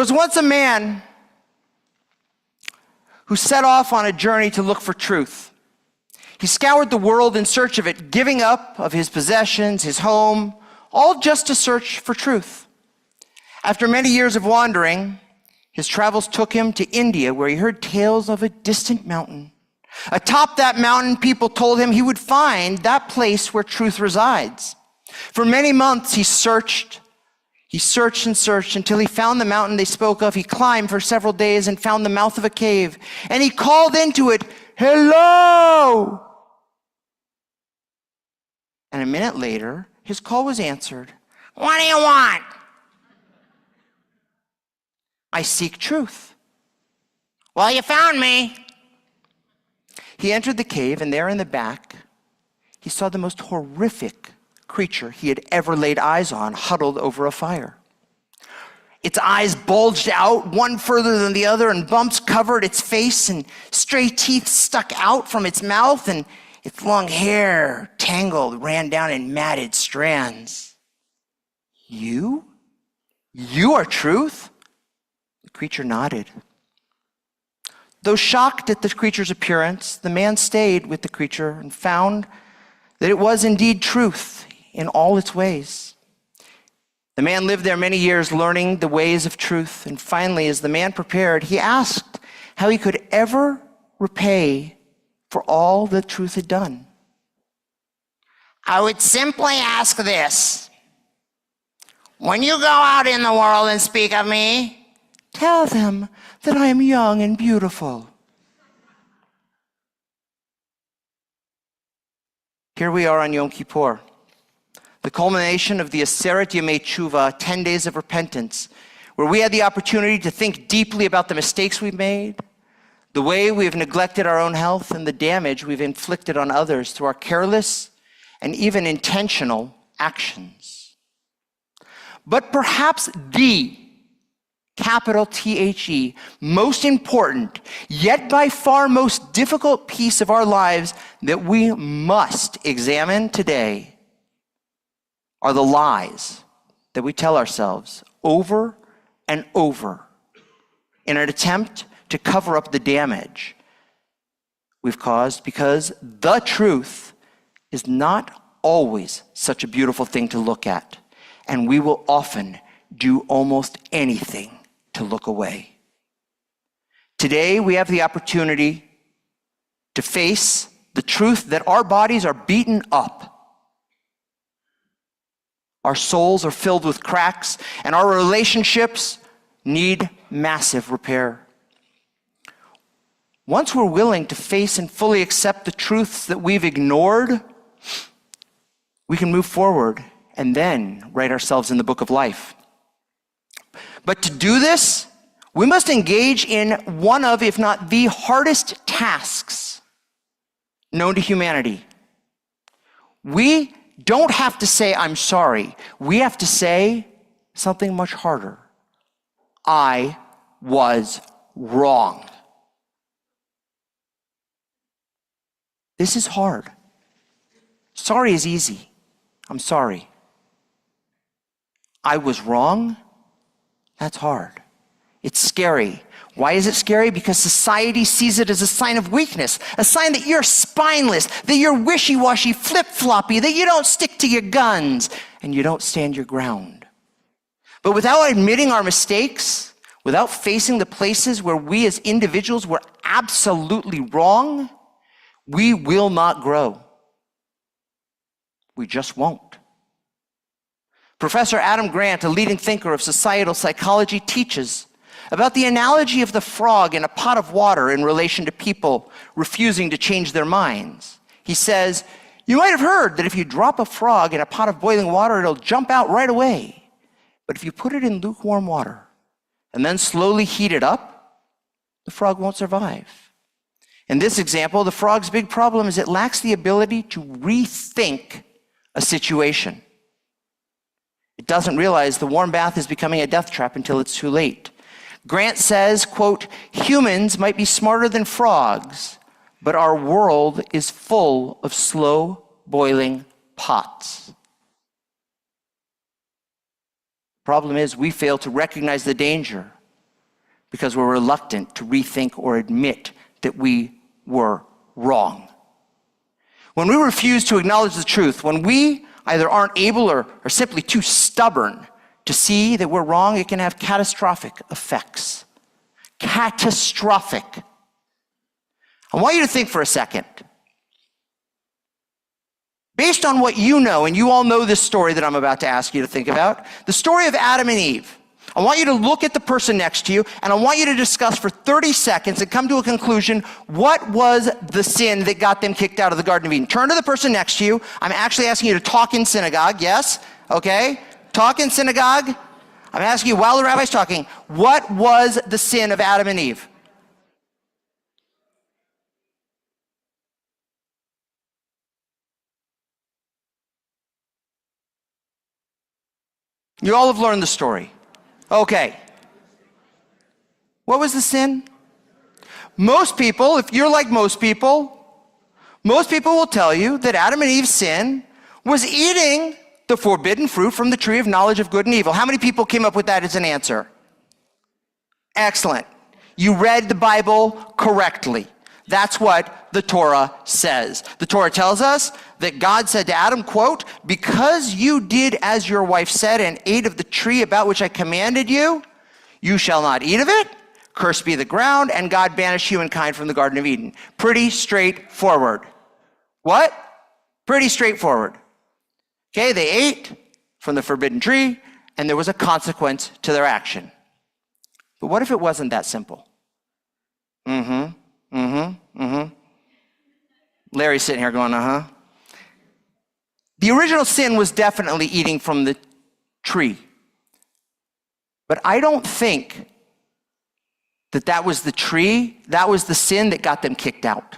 was once a man who set off on a journey to look for truth. He scoured the world in search of it, giving up of his possessions, his home, all just to search for truth. After many years of wandering, his travels took him to India, where he heard tales of a distant mountain. Atop that mountain, people told him he would find that place where truth resides. For many months, he searched and searched until he found the mountain they spoke of. He climbed for several days and found the mouth of a cave, and he called into it, "Hello!" And a minute later, his call was answered. "What do you want?" "I seek truth." "Well, you found me." He entered the cave, and there in the back, he saw the most horrific creature he had ever laid eyes on, huddled over a fire. Its eyes bulged out, one further than the other, and bumps covered its face, and stray teeth stuck out from its mouth, and its long hair, tangled, ran down in matted strands. You? You are truth?" The creature nodded. Though shocked at the creature's appearance, the man stayed with the creature and found that it was indeed truth in all its ways. The man lived there many years learning the ways of truth, and finally, as the man prepared, he asked how he could ever repay for all that truth had done. "I would simply ask this. When you go out in the world and speak of me, tell them that I am young and beautiful." Here we are on Yom Kippur, the culmination of the Aseret Yemei Tshuva, 10 days of repentance, where we had the opportunity to think deeply about the mistakes we've made, the way we've neglected our own health, and the damage we've inflicted on others through our careless and even intentional actions. But perhaps the capital THE, most important, yet by far most difficult piece of our lives that we must examine today are the lies that we tell ourselves over and over in an attempt to cover up the damage we've caused, because the truth is not always such a beautiful thing to look at, and we will often do almost anything to look away. Today, we have the opportunity to face the truth that our bodies are beaten up, our souls are filled with cracks, and our relationships need massive repair. Once we're willing to face and fully accept the truths that we've ignored, we can move forward and then write ourselves in the book of life. But to do this, we must engage in one of, if not the hardest tasks known to humanity. We don't have to say, "I'm sorry." We have to say something much harder. I was wrong. This is hard. Sorry is easy. I'm sorry. I was wrong? That's hard. It's scary. Why is it scary? Because society sees it as a sign of weakness, a sign that you're spineless, that you're wishy-washy, flip-floppy, that you don't stick to your guns, and you don't stand your ground. But without admitting our mistakes, without facing the places where we as individuals were absolutely wrong, we will not grow. We just won't. Professor Adam Grant, a leading thinker of societal psychology, teaches about the analogy of the frog in a pot of water in relation to people refusing to change their minds. He says, "You might have heard that if you drop a frog in a pot of boiling water, it'll jump out right away. But if you put it in lukewarm water and then slowly heat it up, the frog won't survive." In this example, the frog's big problem is it lacks the ability to rethink a situation. It doesn't realize the warm bath is becoming a death trap until it's too late. Grant says, quote, "Humans might be smarter than frogs, but our world is full of slow boiling pots." Problem is, we fail to recognize the danger because we're reluctant to rethink or admit that we were wrong. When we refuse to acknowledge the truth, when we either aren't able or are simply too stubborn to see that we're wrong, it can have catastrophic effects. Catastrophic. I want you to think for a second. Based on what you know, and you all know this story that I'm about to ask you to think about, the story of Adam and Eve. I want you to look at the person next to you, and I want you to discuss for 30 seconds and come to a conclusion, what was the sin that got them kicked out of the Garden of Eden? Turn to the person next to you. I'm actually asking you to talk in synagogue, yes? Okay? Talk in synagogue. I'm asking you while the rabbi's talking, what was the sin of Adam and Eve? You all have learned the story. Okay. What was the sin? Most people, if you're like most people will tell you that Adam and Eve's sin was eating the forbidden fruit from the tree of knowledge of good and evil. How many people came up with that as an answer? Excellent. You read the Bible correctly. That's what the Torah says. The Torah tells us that God said to Adam, quote, "Because you did as your wife said and ate of the tree about which I commanded you, you shall not eat of it. Cursed be the ground, and God banished humankind from the Garden of Eden." Pretty straightforward. What? Pretty straightforward. Okay, they ate from the forbidden tree, and there was a consequence to their action. But what if it wasn't that simple? Larry's sitting here going, The original sin was definitely eating from the tree. But I don't think that was the tree, that was the sin that got them kicked out.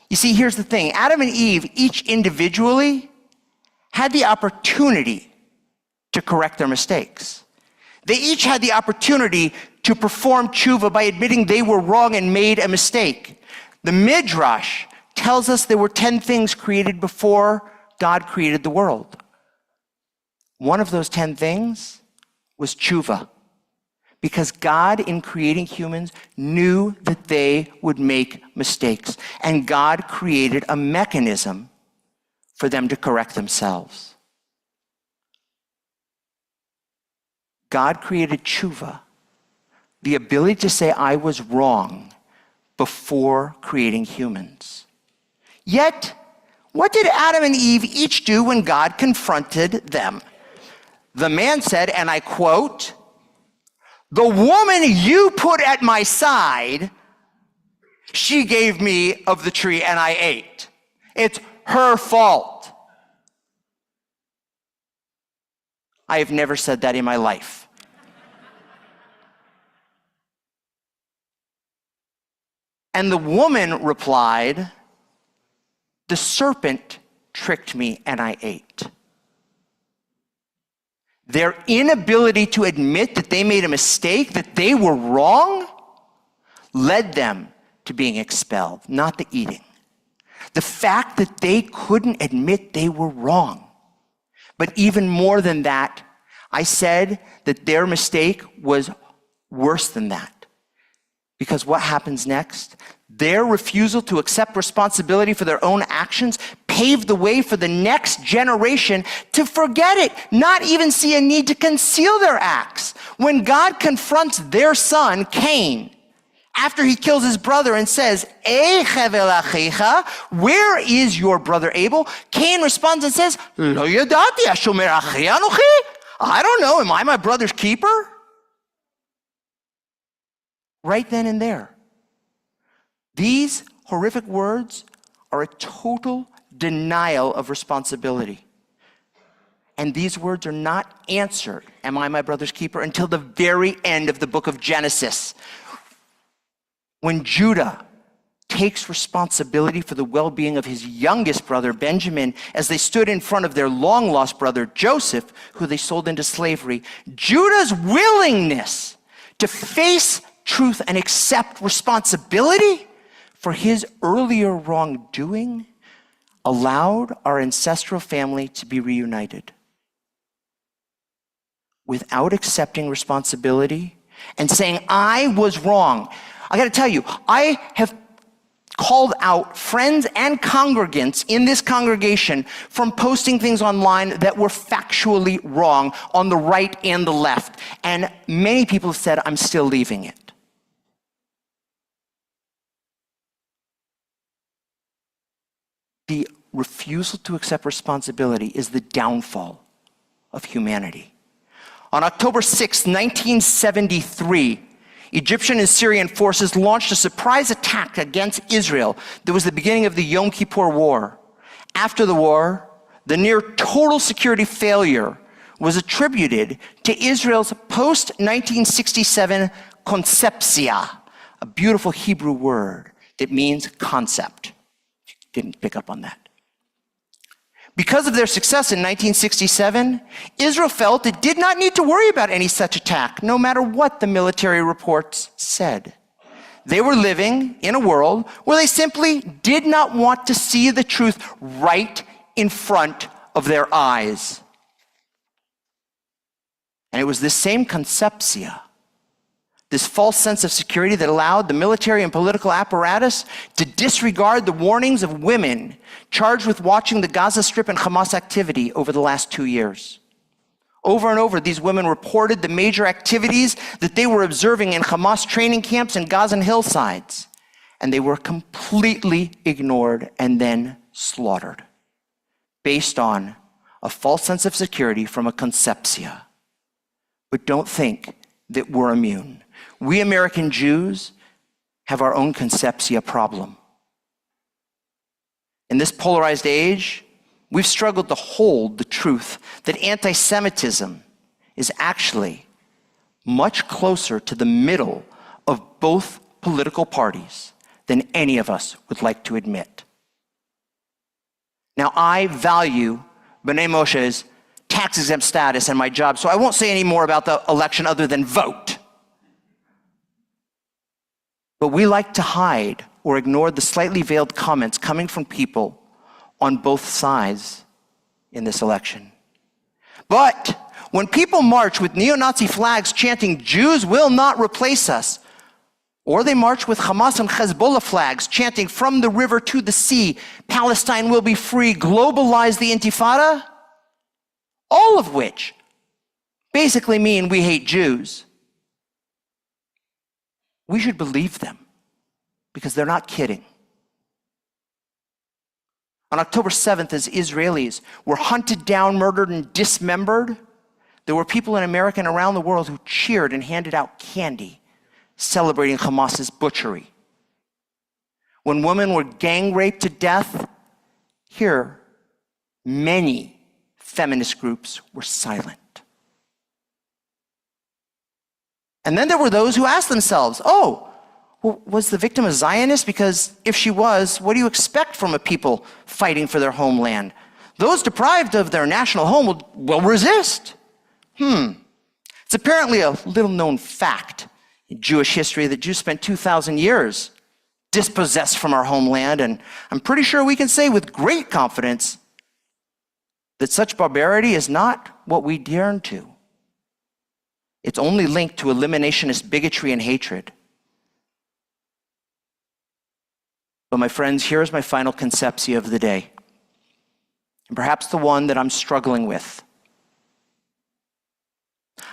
You see, here's the thing. Adam and Eve, each individually, had the opportunity to correct their mistakes. They each had the opportunity to perform tshuva by admitting they were wrong and made a mistake. The Midrash tells us there were 10 things created before God created the world. One of those 10 things was tshuva, because God, in creating humans, knew that they would make mistakes, and God created a mechanism for them to correct themselves. God created tshuva, the ability to say, I was wrong, before creating humans. Yet, what did Adam and Eve each do when God confronted them? The man said, and I quote, "The woman you put at my side, she gave me of the tree and I ate. It's her fault." I have never said that in my life. And the woman replied, "The serpent tricked me and I ate." Their inability to admit that they made a mistake, that they were wrong, led them to being expelled, not the eating. The fact that they couldn't admit they were wrong. But even more than that, I said that their mistake was worse than that. Because what happens next? Their refusal to accept responsibility for their own actions paved the way for the next generation to forget it, not even see a need to conceal their acts. When God confronts their son, Cain, after he kills his brother and says, "Hevel achecha, where is your brother Abel?" Cain responds and says, "Lo yadati ashomer achi anochi." I don't know, am I my brother's keeper? Right then and there. These horrific words are a total denial of responsibility. And these words are not answered, "Am I my brother's keeper?" until the very end of the book of Genesis, when Judah takes responsibility for the well-being of his youngest brother, Benjamin, as they stood in front of their long-lost brother, Joseph, who they sold into slavery. Judah's willingness to face truth and accept responsibility for his earlier wrongdoing allowed our ancestral family to be reunited. Without accepting responsibility and saying, I was wrong. I got to tell you, I have called out friends and congregants in this congregation from posting things online that were factually wrong on the right and the left. And many people have said, I'm still leaving it. The refusal to accept responsibility is the downfall of humanity. On October 6, 1973, Egyptian and Syrian forces launched a surprise attack against Israel that was the beginning of the Yom Kippur War. After the war, the near total security failure was attributed to Israel's post-1967 concepcia, a beautiful Hebrew word that means concept. Didn't pick up on that. Because of their success in 1967, Israel felt it did not need to worry about any such attack, no matter what the military reports said. They were living in a world where they simply did not want to see the truth right in front of their eyes. And it was this same concepcia, this false sense of security, that allowed the military and political apparatus to disregard the warnings of women charged with watching the Gaza Strip and Hamas activity over the last 2 years. Over and over, these women reported the major activities that they were observing in Hamas training camps and Gazan hillsides, and they were completely ignored and then slaughtered based on a false sense of security from a concepcia. But don't think that we're immune. We American Jews have our own concepcia problem. In this polarized age, we've struggled to hold the truth that anti-Semitism is actually much closer to the middle of both political parties than any of us would like to admit. Now, I value B'nai Moshe's tax-exempt status and my job, so I won't say any more about the election other than vote. But we like to hide or ignore the slightly veiled comments coming from people on both sides in this election. But when people march with neo-Nazi flags chanting, "Jews will not replace us," or they march with Hamas and Hezbollah flags chanting, "From the river to the sea, Palestine will be free, globalize the Intifada," all of which basically mean we hate Jews, we should believe them because they're not kidding. On October 7th, as Israelis were hunted down, murdered, and dismembered, there were people in America and around the world who cheered and handed out candy, celebrating Hamas's butchery. When women were gang raped to death, here, many feminist groups were silent. And then there were those who asked themselves, well, was the victim a Zionist? Because if she was, what do you expect from a people fighting for their homeland? Those deprived of their national home will resist. It's apparently a little-known fact in Jewish history that Jews spent 2,000 years dispossessed from our homeland, and I'm pretty sure we can say with great confidence that such barbarity is not what we yearn to. It's only linked to eliminationist bigotry and hatred. But my friends, here's my final concepcia of the day, and perhaps the one that I'm struggling with.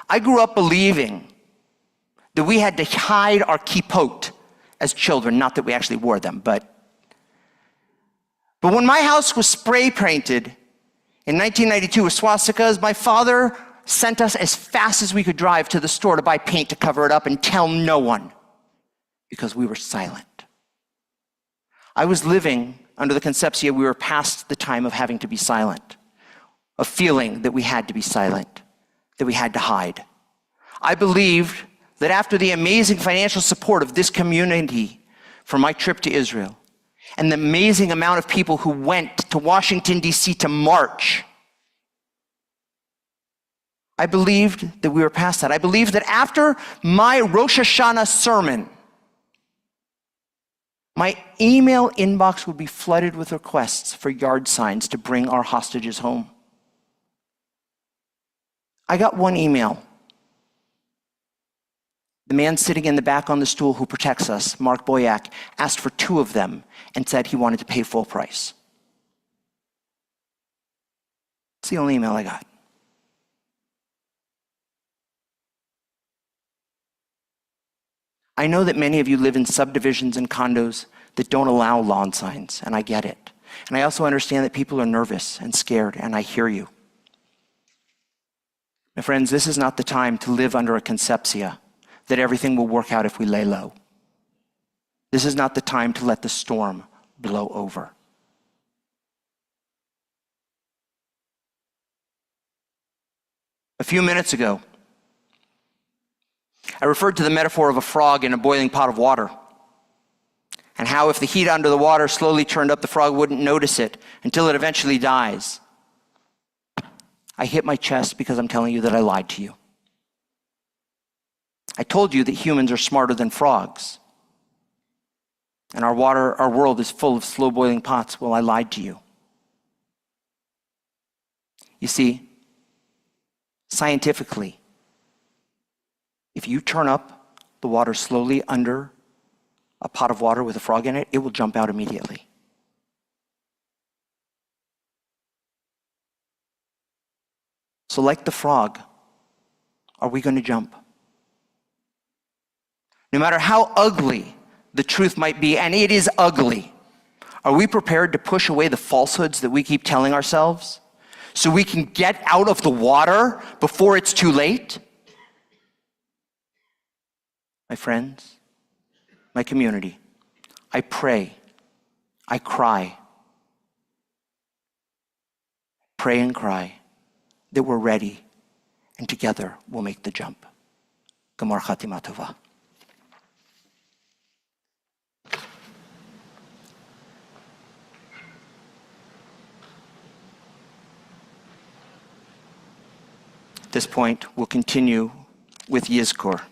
I grew up believing that we had to hide our kippot as children, not that we actually wore them, but when my house was spray painted in 1992 with swastikas, my father sent us as fast as we could drive to the store to buy paint to cover it up and tell no one, because we were silent. I was living under the concepcia we were past the time of having to be silent, of feeling that we had to be silent, that we had to hide. I believed that after the amazing financial support of this community for my trip to Israel, and the amazing amount of people who went to Washington, D.C. to march, I believed that we were past that. I believed that after my Rosh Hashanah sermon, my email inbox would be flooded with requests for yard signs to bring our hostages home. I got one email The man sitting in the back on the stool who protects us, Mark Boyack, asked for 2 of them and said he wanted to pay full price. It's the only email I got. I know that many of you live in subdivisions and condos that don't allow lawn signs, and I get it. And I also understand that people are nervous and scared, and I hear you. My friends, this is not the time to live under a concepcia that everything will work out if we lay low. This is not the time to let the storm blow over. A few minutes ago, I referred to the metaphor of a frog in a boiling pot of water, and how if the heat under the water slowly turned up, the frog wouldn't notice it until it eventually dies. I hit my chest because I'm telling you that I lied to you. I told you that humans are smarter than frogs, and our world is full of slow boiling pots. Well, I lied to you. You see, scientifically, if you turn up the water slowly under a pot of water with a frog in it, it will jump out immediately. So like the frog, are we going to jump? No matter how ugly the truth might be, and it is ugly, are we prepared to push away the falsehoods that we keep telling ourselves so we can get out of the water before it's too late? My friends, my community, I pray, I cry, pray and cry that we're ready, and together we'll make the jump. Gamar Khatima Tova. At this point, we'll continue with Yizkor.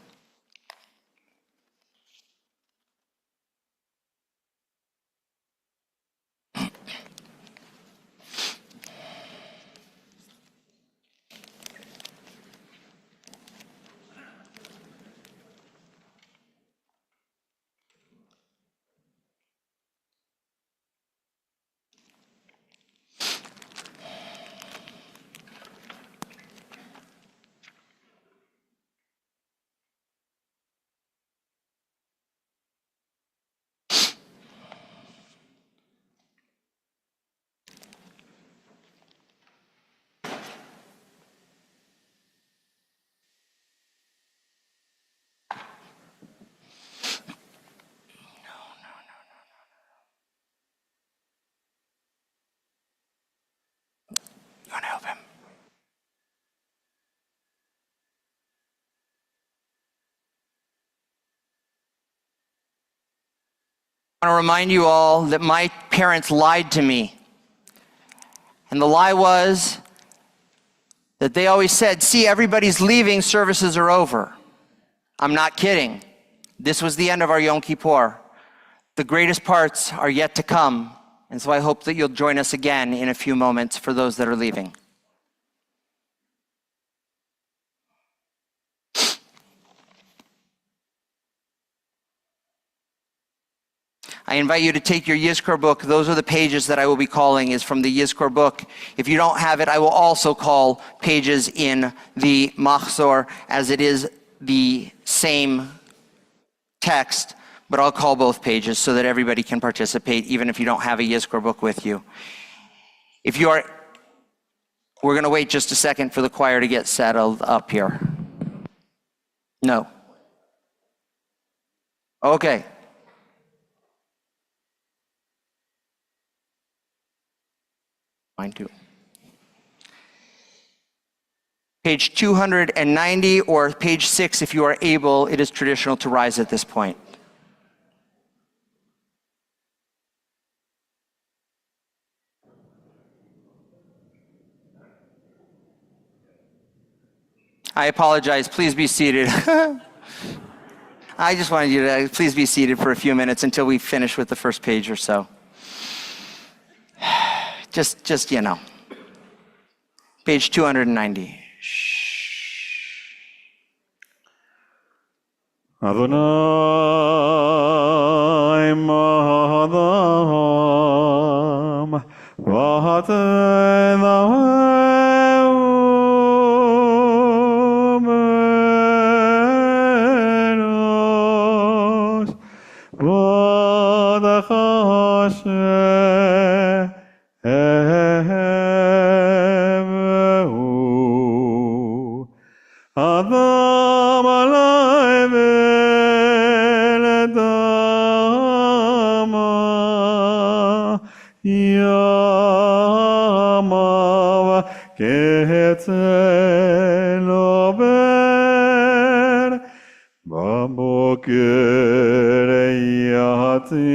You want to help him? I want to remind you all that my parents lied to me. And the lie was that they always said, see, everybody's leaving, services are over. I'm not kidding. This was the end of our Yom Kippur. The greatest parts are yet to come. And so I hope that you'll join us again in a few moments for those that are leaving. I invite you to take your Yizkor book. Those are the pages that I will be calling is from the Yizkor book. If you don't have it, I will also call pages in the Machzor, as it is the same text, but I'll call both pages so that everybody can participate, even if you don't have a Yizkor book with you. We're going to wait just a second for the choir to get settled up here. No. Okay. Mine too. Page 290 or page 6, if you are able, it is traditional to rise at this point. I apologize. Please be seated. I just wanted you to please be seated for a few minutes until we finish with the first page or so. Just you know. Page 290. Shh. Adonai Madam Vatenaemenos Vadachashem Adam alay veledama yamav ketzelober baboker yati